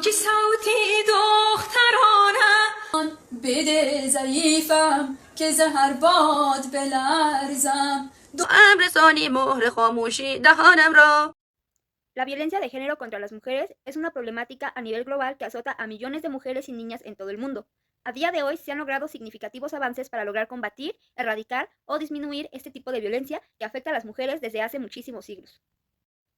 که صوتی دخترانم بده ضعیفم که زهر باد بلرزم رسانی مهر خاموشی دهانم را. La violencia de género contra las mujeres es una problemática a nivel global que azota a millones de mujeres y niñas en todo el mundo. A día de hoy se han logrado significativos avances para lograr combatir, erradicar o disminuir este tipo de violencia que afecta a las mujeres desde hace muchísimos siglos.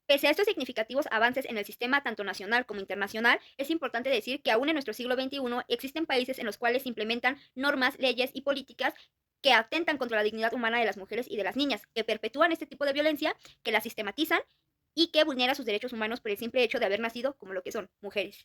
Pese a estos significativos avances en el sistema tanto nacional como internacional, es importante decir que aún en nuestro siglo XXI existen países en los cuales se implementan normas, leyes y políticas que atentan contra la dignidad humana de las mujeres y de las niñas, que perpetúan este tipo de violencia, que la sistematizan y que vulnera sus derechos humanos por el simple hecho de haber nacido como lo que son, mujeres.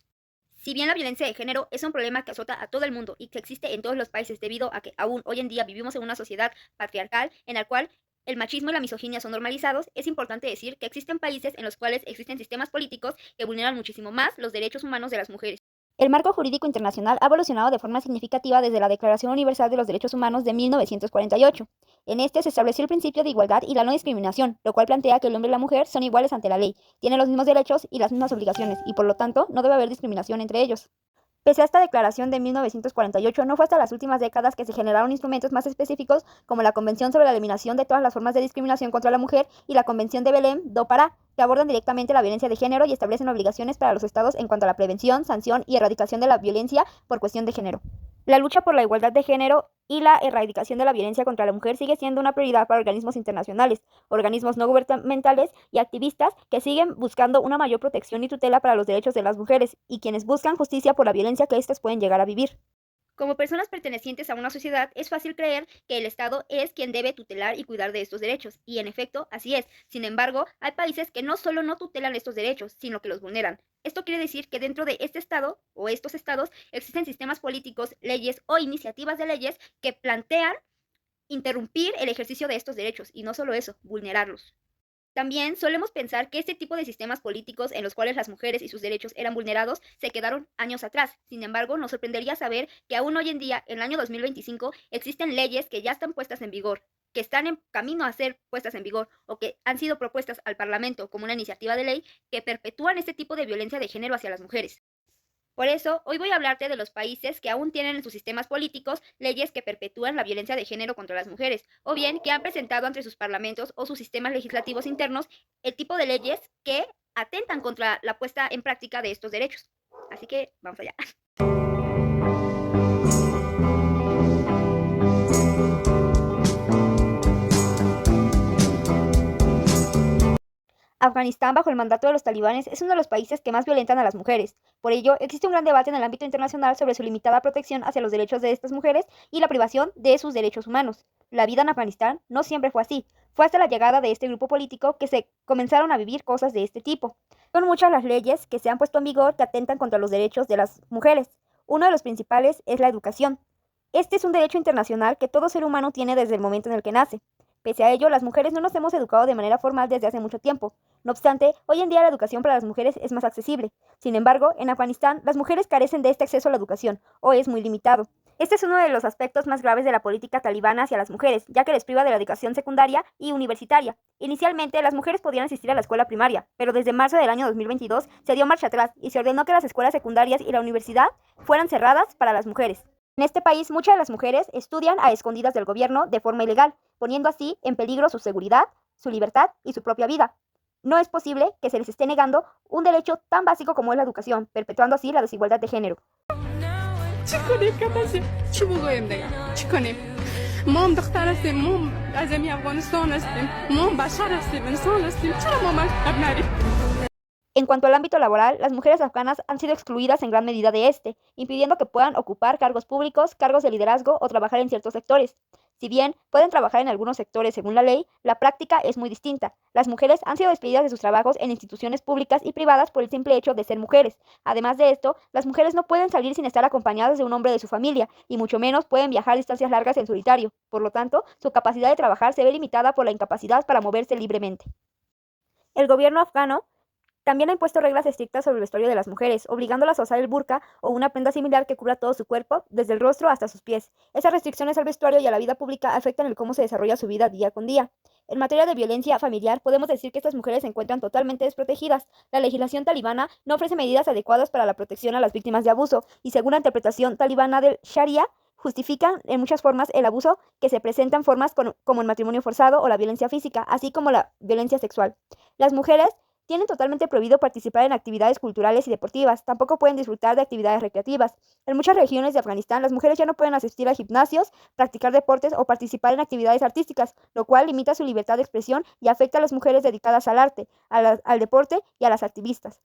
Si bien la violencia de género es un problema que azota a todo el mundo y que existe en todos los países debido a que aún hoy en día vivimos en una sociedad patriarcal en la cual el machismo y la misoginia son normalizados, es importante decir que existen países en los cuales existen sistemas políticos que vulneran muchísimo más los derechos humanos de las mujeres. El marco jurídico internacional ha evolucionado de forma significativa desde la Declaración Universal de los Derechos Humanos de 1948. En este se estableció el principio de igualdad y la no discriminación, lo cual plantea que el hombre y la mujer son iguales ante la ley, tienen los mismos derechos y las mismas obligaciones, y por lo tanto no debe haber discriminación entre ellos. Pese a esta declaración de 1948, no fue hasta las últimas décadas que se generaron instrumentos más específicos como la Convención sobre la Eliminación de todas las formas de discriminación contra la mujer y la Convención de Belém do Pará, que abordan directamente la violencia de género y establecen obligaciones para los estados en cuanto a la prevención, sanción y erradicación de la violencia por cuestión de género. La lucha por la igualdad de género y la erradicación de la violencia contra la mujer sigue siendo una prioridad para organismos internacionales, organismos no gubernamentales y activistas que siguen buscando una mayor protección y tutela para los derechos de las mujeres y quienes buscan justicia por la violencia que éstas pueden llegar a vivir. Como personas pertenecientes a una sociedad, es fácil creer que el Estado es quien debe tutelar y cuidar de estos derechos, y en efecto, así es. Sin embargo, hay países que no solo no tutelan estos derechos, sino que los vulneran. Esto quiere decir que dentro de este Estado, o estos Estados, existen sistemas políticos, leyes o iniciativas de leyes que plantean interrumpir el ejercicio de estos derechos, y no solo eso, vulnerarlos. También solemos pensar que este tipo de sistemas políticos en los cuales las mujeres y sus derechos eran vulnerados se quedaron años atrás. Sin embargo, nos sorprendería saber que aún hoy en día, en el año 2025, existen leyes que ya están puestas en vigor, que están en camino a ser puestas en vigor o que han sido propuestas al Parlamento como una iniciativa de ley que perpetúan este tipo de violencia de género hacia las mujeres. Por eso, hoy voy a hablarte de los países que aún tienen en sus sistemas políticos leyes que perpetúan la violencia de género contra las mujeres, o bien que han presentado ante sus parlamentos o sus sistemas legislativos internos el tipo de leyes que atentan contra la puesta en práctica de estos derechos. Así que, vamos allá. Afganistán, bajo el mandato de los talibanes, es uno de los países que más violentan a las mujeres. Por ello, existe un gran debate en el ámbito internacional sobre su limitada protección hacia los derechos de estas mujeres y la privación de sus derechos humanos. La vida en Afganistán no siempre fue así. Fue hasta la llegada de este grupo político que se comenzaron a vivir cosas de este tipo. Son muchas las leyes que se han puesto en vigor que atentan contra los derechos de las mujeres. Uno de los principales es la educación. Este es un derecho internacional que todo ser humano tiene desde el momento en el que nace. Pese a ello, las mujeres no nos hemos educado de manera formal desde hace mucho tiempo. No obstante, hoy en día la educación para las mujeres es más accesible. Sin embargo, en Afganistán, las mujeres carecen de este acceso a la educación, o es muy limitado. Este es uno de los aspectos más graves de la política talibana hacia las mujeres, ya que les priva de la educación secundaria y universitaria. Inicialmente, las mujeres podían asistir a la escuela primaria, pero desde marzo del año 2022 se dio marcha atrás y se ordenó que las escuelas secundarias y la universidad fueran cerradas para las mujeres. En este país, muchas de las mujeres estudian a escondidas del gobierno de forma ilegal, poniendo así en peligro su seguridad, su libertad y su propia vida. No es posible que se les esté negando un derecho tan básico como es la educación, perpetuando así la desigualdad de género. En cuanto al ámbito laboral, las mujeres afganas han sido excluidas en gran medida de este, impidiendo que puedan ocupar cargos públicos, cargos de liderazgo o trabajar en ciertos sectores. Si bien pueden trabajar en algunos sectores según la ley, la práctica es muy distinta. Las mujeres han sido despedidas de sus trabajos en instituciones públicas y privadas por el simple hecho de ser mujeres. Además de esto, las mujeres no pueden salir sin estar acompañadas de un hombre de su familia, y mucho menos pueden viajar distancias largas en solitario. Por lo tanto, su capacidad de trabajar se ve limitada por la incapacidad para moverse libremente. El gobierno afgano También ha impuesto reglas estrictas sobre el vestuario de las mujeres, obligándolas a usar el burka o una prenda similar que cubra todo su cuerpo, desde el rostro hasta sus pies. Esas restricciones al vestuario y a la vida pública afectan el cómo se desarrolla su vida día con día. En materia de violencia familiar, podemos decir que estas mujeres se encuentran totalmente desprotegidas. La legislación talibana no ofrece medidas adecuadas para la protección a las víctimas de abuso, y según la interpretación talibana del Sharia, justifican en muchas formas el abuso que se presenta en formas como el matrimonio forzado o la violencia física, así como la violencia sexual. Las mujeres tienen totalmente prohibido participar en actividades culturales y deportivas, tampoco pueden disfrutar de actividades recreativas. En muchas regiones de Afganistán, las mujeres ya no pueden asistir a gimnasios, practicar deportes o participar en actividades artísticas, lo cual limita su libertad de expresión y afecta a las mujeres dedicadas al arte, al deporte y a las activistas.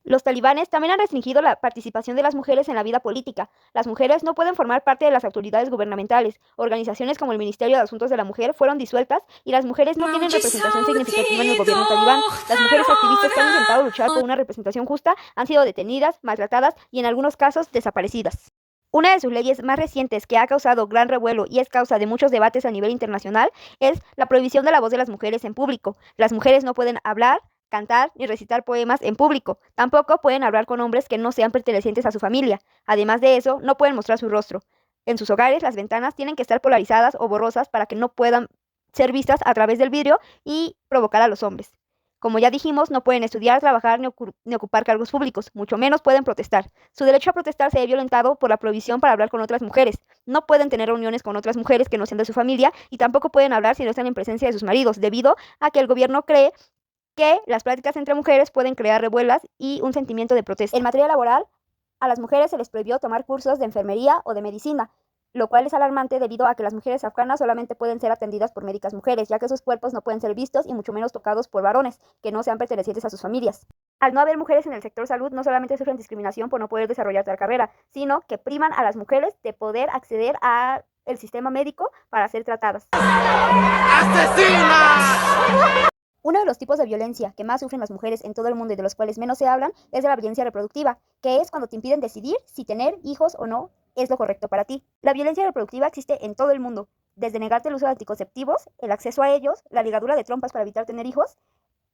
Los talibanes también han restringido la participación de las mujeres en la vida política. Las mujeres no pueden formar parte de las autoridades gubernamentales. Organizaciones como el Ministerio de Asuntos de la Mujer fueron disueltas y las mujeres no tienen representación significativa en el gobierno talibán. Las mujeres activistas que han intentado luchar por una representación justa han sido detenidas, maltratadas y en algunos casos desaparecidas. Una de sus leyes más recientes que ha causado gran revuelo y es causa de muchos debates a nivel internacional es la prohibición de la voz de las mujeres en público. Las mujeres no pueden hablar, cantar ni recitar poemas en público. Tampoco pueden hablar con hombres que no sean pertenecientes a su familia. Además de eso, no pueden mostrar su rostro. En sus hogares, las ventanas tienen que estar polarizadas o borrosas para que no puedan ser vistas a través del vidrio y provocar a los hombres. Como ya dijimos, no pueden estudiar, trabajar ni ocupar cargos públicos, mucho menos pueden protestar. Su derecho a protestar se ve violentado por la prohibición para hablar con otras mujeres. No pueden tener reuniones con otras mujeres que no sean de su familia y tampoco pueden hablar si no están en presencia de sus maridos, debido a que el gobierno cree que las prácticas entre mujeres pueden crear revuelas y un sentimiento de protesta. En materia laboral, a las mujeres se les prohibió tomar cursos de enfermería o de medicina, lo cual es alarmante debido a que las mujeres afganas solamente pueden ser atendidas por médicas mujeres, ya que sus cuerpos no pueden ser vistos y mucho menos tocados por varones que no sean pertenecientes a sus familias. Al no haber mujeres en el sector salud, no solamente sufren discriminación por no poder desarrollar tal carrera, sino que priman a las mujeres de poder acceder al sistema médico para ser tratadas. ¡Asesina! Uno de los tipos de violencia que más sufren las mujeres en todo el mundo y de los cuales menos se hablan es de la violencia reproductiva, que es cuando te impiden decidir si tener hijos o no es lo correcto para ti. La violencia reproductiva existe en todo el mundo, desde negarte el uso de anticonceptivos, el acceso a ellos, la ligadura de trompas para evitar tener hijos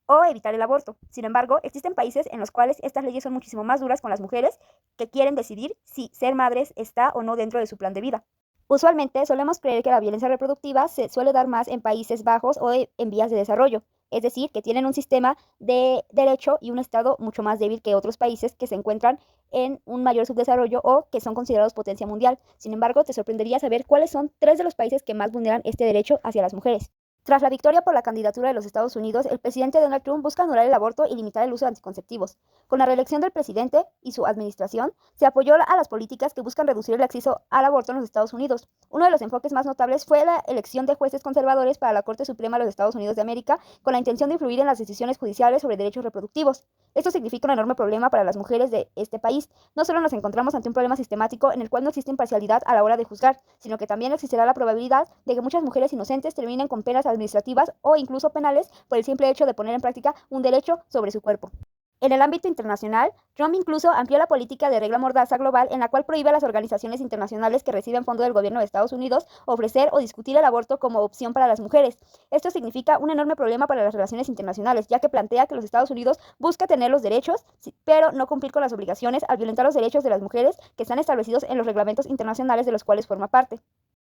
o evitar el aborto. Sin embargo, existen países en los cuales estas leyes son muchísimo más duras con las mujeres que quieren decidir si ser madres está o no dentro de su plan de vida. Usualmente solemos creer que la violencia reproductiva se suele dar más en Países Bajos o en vías de desarrollo, es decir, que tienen un sistema de derecho y un Estado mucho más débil que otros países que se encuentran en un mayor subdesarrollo o que son considerados potencia mundial. Sin embargo, te sorprendería saber cuáles son 3 de los países que más vulneran este derecho hacia las mujeres. Tras la victoria por la candidatura de los Estados Unidos, el presidente Donald Trump busca anular el aborto y limitar el uso de anticonceptivos. Con la reelección del presidente y su administración, se apoyó a las políticas que buscan reducir el acceso al aborto en los Estados Unidos. Uno de los enfoques más notables fue la elección de jueces conservadores para la Corte Suprema de los Estados Unidos de América, con la intención de influir en las decisiones judiciales sobre derechos reproductivos. Esto significa un enorme problema para las mujeres de este país. No solo nos encontramos ante un problema sistemático en el cual no existe imparcialidad a la hora de juzgar, sino que también existirá la probabilidad de que muchas mujeres inocentes terminen con penas administrativas o incluso penales por el simple hecho de poner en práctica un derecho sobre su cuerpo. En el ámbito internacional, Trump incluso amplió la política de regla mordaza global en la cual prohíbe a las organizaciones internacionales que reciben fondos del gobierno de Estados Unidos ofrecer o discutir el aborto como opción para las mujeres. Esto significa un enorme problema para las relaciones internacionales, ya que plantea que los Estados Unidos busca tener los derechos, pero no cumplir con las obligaciones al violentar los derechos de las mujeres que están establecidos en los reglamentos internacionales de los cuales forma parte.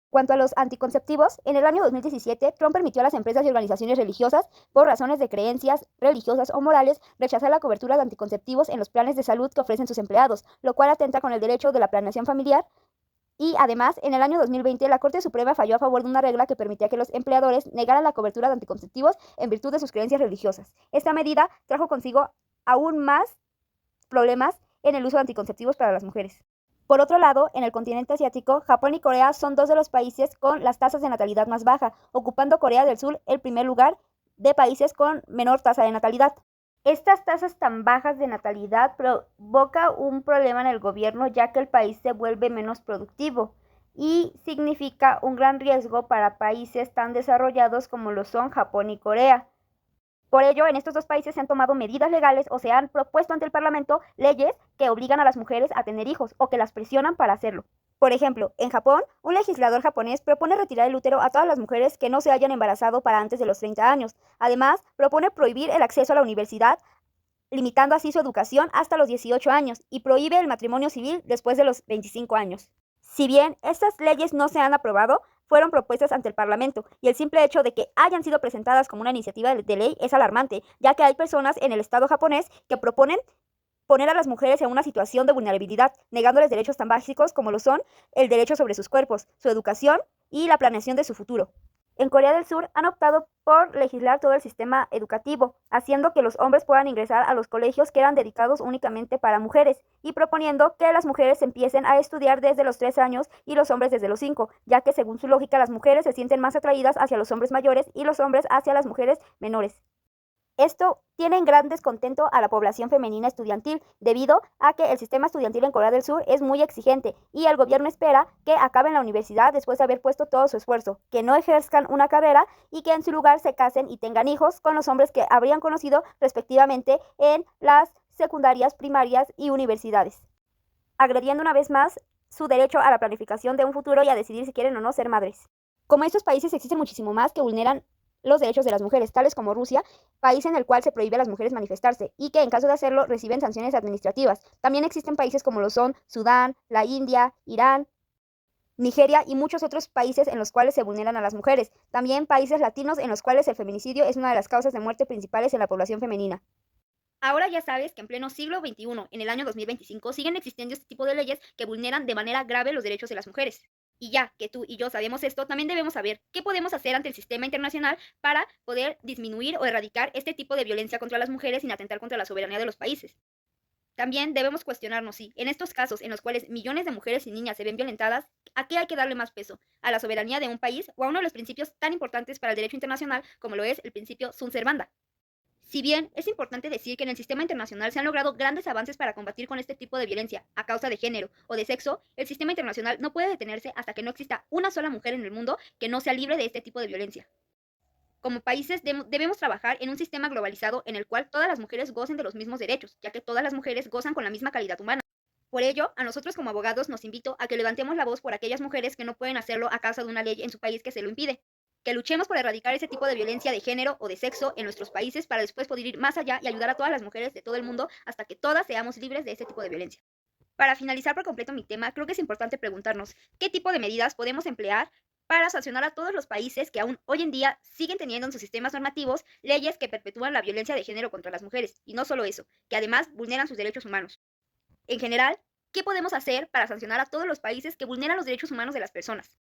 Cuanto a los anticonceptivos, en el año 2017, Trump permitió a las empresas y organizaciones religiosas, por razones de creencias religiosas o morales, rechazar la cobertura de anticonceptivos en los planes de salud que ofrecen sus empleados, lo cual atenta con el derecho de la planeación familiar. Y además, en el año 2020, la Corte Suprema falló a favor de una regla que permitía que los empleadores negaran la cobertura de anticonceptivos en virtud de sus creencias religiosas. Esta medida trajo consigo aún más problemas en el uso de anticonceptivos para las mujeres. Por otro lado, en el continente asiático, Japón y Corea son 2 de los países con las tasas de natalidad más bajas, ocupando Corea del Sur el primer lugar de países con menor tasa de natalidad. Estas tasas tan bajas de natalidad provoca un problema en el gobierno, ya que el país se vuelve menos productivo y significa un gran riesgo para países tan desarrollados como lo son Japón y Corea. Por ello, en estos 2 países se han tomado medidas legales o se han propuesto ante el Parlamento leyes que obligan a las mujeres a tener hijos o que las presionan para hacerlo. Por ejemplo, en Japón, un legislador japonés propone retirar el útero a todas las mujeres que no se hayan embarazado para antes de los 30 años. Además, propone prohibir el acceso a la universidad, limitando así su educación hasta los 18 años y prohíbe el matrimonio civil después de los 25 años. Si bien estas leyes no se han aprobado, fueron propuestas ante el Parlamento, y el simple hecho de que hayan sido presentadas como una iniciativa de ley es alarmante, ya que hay personas en el Estado japonés que proponen poner a las mujeres en una situación de vulnerabilidad, negándoles derechos tan básicos como lo son el derecho sobre sus cuerpos, su educación y la planeación de su futuro. En Corea del Sur han optado por legislar todo el sistema educativo, haciendo que los hombres puedan ingresar a los colegios que eran dedicados únicamente para mujeres, y proponiendo que las mujeres empiecen a estudiar desde los 3 años y los hombres desde los 5, ya que según su lógica las mujeres se sienten más atraídas hacia los hombres mayores y los hombres hacia las mujeres menores. Esto tiene en gran descontento a la población femenina estudiantil, debido a que el sistema estudiantil en Corea del Sur es muy exigente y el gobierno espera que acaben la universidad después de haber puesto todo su esfuerzo, que no ejerzcan una carrera y que en su lugar se casen y tengan hijos con los hombres que habrían conocido respectivamente en las secundarias, primarias y universidades, agrediendo una vez más su derecho a la planificación de un futuro y a decidir si quieren o no ser madres. Como estos países existen muchísimo más que vulneran los derechos de las mujeres, tales como Rusia, país en el cual se prohíbe a las mujeres manifestarse y que en caso de hacerlo reciben sanciones administrativas. También existen países como lo son Sudán, la India, Irán, Nigeria y muchos otros países en los cuales se vulneran a las mujeres. También países latinos en los cuales el feminicidio es una de las causas de muerte principales en la población femenina. Ahora ya sabes que en pleno siglo XXI, en el año 2025, siguen existiendo este tipo de leyes que vulneran de manera grave los derechos de las mujeres. Y ya que tú y yo sabemos esto, también debemos saber qué podemos hacer ante el sistema internacional para poder disminuir o erradicar este tipo de violencia contra las mujeres sin atentar contra la soberanía de los países. También debemos cuestionarnos si, en estos casos en los cuales millones de mujeres y niñas se ven violentadas, ¿a qué hay que darle más peso? ¿A la soberanía de un país o a uno de los principios tan importantes para el derecho internacional como lo es el principio Sunt Servanda? Si bien es importante decir que en el sistema internacional se han logrado grandes avances para combatir con este tipo de violencia a causa de género o de sexo, el sistema internacional no puede detenerse hasta que no exista una sola mujer en el mundo que no sea libre de este tipo de violencia. Como países debemos trabajar en un sistema globalizado en el cual todas las mujeres gocen de los mismos derechos, ya que todas las mujeres gozan con la misma calidad humana. Por ello, a nosotros como abogados nos invito a que levantemos la voz por aquellas mujeres que no pueden hacerlo a causa de una ley en su país que se lo impide. Que luchemos por erradicar ese tipo de violencia de género o de sexo en nuestros países para después poder ir más allá y ayudar a todas las mujeres de todo el mundo hasta que todas seamos libres de ese tipo de violencia. Para finalizar por completo mi tema, creo que es importante preguntarnos qué tipo de medidas podemos emplear para sancionar a todos los países que aún hoy en día siguen teniendo en sus sistemas normativos leyes que perpetúan la violencia de género contra las mujeres, y no solo eso, que además vulneran sus derechos humanos. En general, ¿qué podemos hacer para sancionar a todos los países que vulneran los derechos humanos de las personas?